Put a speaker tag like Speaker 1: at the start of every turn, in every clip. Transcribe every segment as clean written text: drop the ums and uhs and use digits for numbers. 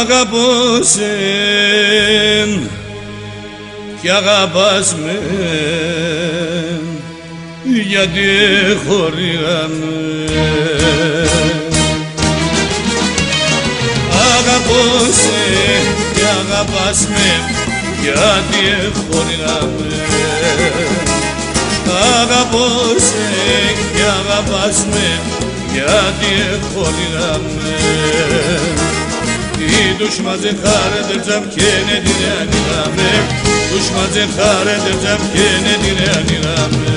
Speaker 1: Αγαπούσε κι αγαπάς με, γιατί χωρίγαμε. Αγαπούσε κι αγαπάς με, γιατί χωρίγαμε. Αγαπούσε κι αγαπάς με, γιατί χωρίγαμε. Düşman zekaredircem kene direnirame, Düşman zekaredircem kene direnirame.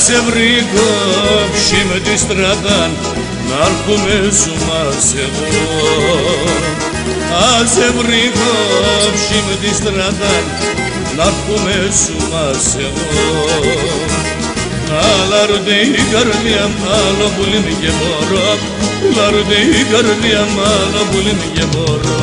Speaker 1: Σε βρήκω ψήμετη στρατάν, να έρχομαι σου μας εγώ. Σε βρήκω ψήμετη στρατάν, να έρχομαι σου μας εγώ. Αλλά ρωτέ η καρδιά μ' άλλο πουλήν και μπορώ, αλλά ρωτέ η καρδιά μ' άλλο πουλήν και μπορώ.